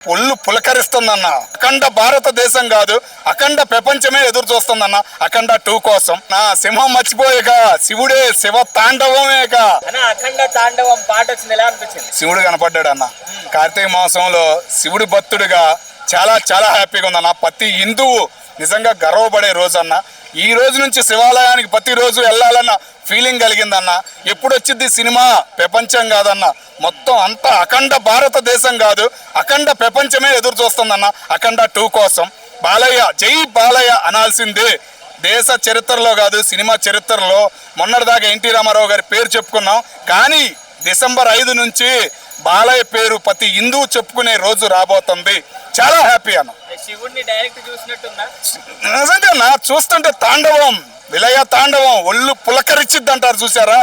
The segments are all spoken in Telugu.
ఒళ్ళు పులకరిస్తుందన్న. అఖండ భారతదేశం కాదు, అఖండ ప్రపంచమే ఎదురు చూస్తుందన్న అఖండ 2 కోసం. నా సింహం మర్చిపోయేక శివుడే శివ తాండవమేక. అఖండ తాండవం పాట వచ్చింది, ఎలా అనిపించింది? శివుడు కనపడ్డాడు అన్న. కార్తీక మాసంలో శివుడి భక్తుడిగా చాలా చాలా హ్యాపీగా ఉందన్న. ప్రతి హిందువు నిజంగా గర్వపడే రోజు అన్న. ఈ రోజు నుంచి శివాలయానికి ప్రతిరోజు వెళ్ళాలన్న ఫీలింగ్ కలిగిందన్న. ఎప్పుడు వచ్చింది సినిమా ప్రపంచం కాదన్న, మొత్తం అంతా అఖండ భారతదేశం కాదు, అఖండ ప్రపంచమే ఎదురు చూస్తుందన్న అఖండ 2 కోసం. బాలయ్య జై బాలయ్య అనాల్సిందే. దేశ చరిత్రలో కాదు, సినిమా చరిత్రలో. మొన్నటిదాకా ఎన్టీ రామారావు గారి పేరు చెప్పుకున్నాం, కానీ డిసెంబర్ 5 నుంచి బాలయ్య పేరు ప్రతి హిందువు చెప్పుకునే రోజు రాబోతుంది. చాలా హ్యాపీ అన్న. శివుడిని డైరెక్ట్ చూసినట్టుందా? నిజంగా చూస్తుంటే తాండవం, విలయ తాండవం, ఒళ్ళు పులకరిచ్చిద్ది అంటారు చూసారా,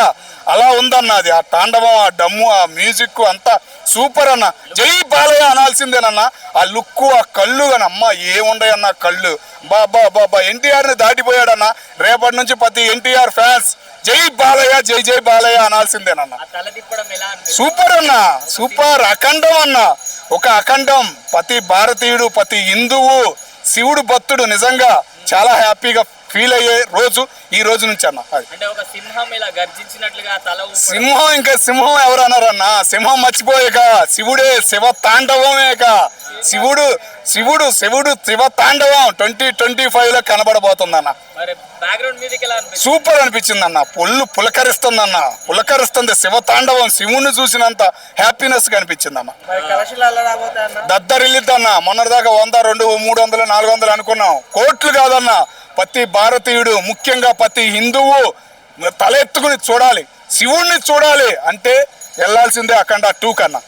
అలా ఉందన్న. అది ఆ తాండవం, ఆ డమ్ము, ఆ మ్యూజిక్ అంతా సూపర్ అన్న. జై బాలయ్య అనాల్సిందేనన్న. ఆ లుక్కు, ఆ కళ్ళు అని అమ్మ ఏముండయన్న కళ్ళు. బాబా బాబా ఎన్టీఆర్ని దాటిపోయాడన్న. రేపటి నుంచి ప్రతి ఎన్టీఆర్ ఫ్యాన్స్ జై బాలయ్య జై జై బాలయ్య అనాల్సిందేనన్న. సూపర్ అన్న, సూపర్. అఖండం అన్న, ఒక అఖండం. ప్రతి భారతీయుడు, ప్రతి హిందువు శివుడు భక్తుడు నిజంగా చాలా హ్యాపీగా ఫీల్ అయ్యే రోజు ఈ రోజు నుంచి అన్న. సింహం ఇంకా సింహం ఎవరు అన్నారన్న. సింహం మర్చిపోయేక శివుడే శివ తాండవమేక. శివుడు శివుడు శివుడు శివ తాండవం 2025లో కనబడబోతుందన్న. సూపర్ అనిపించింది అన్న. ఒళ్ళు పులకరిస్తుందన్న, పులకరిస్తుంది. శివ తాండవం, శివుణ్ణి చూసినంత హ్యాపీనెస్ కనిపించింది అన్న. దద్దరిల్లిద్దన్న. మొన్నటిదాకా 100, 200, 300, 400 అనుకున్నాం, కోట్లు కాదన్న. ప్రతి భారతీయుడు, ముఖ్యంగా ప్రతి హిందువు తలెత్తుకుని చూడాలి, శివుణ్ణి చూడాలి అంటే వెళ్లాల్సిందే అఖండ 2 కన్నా.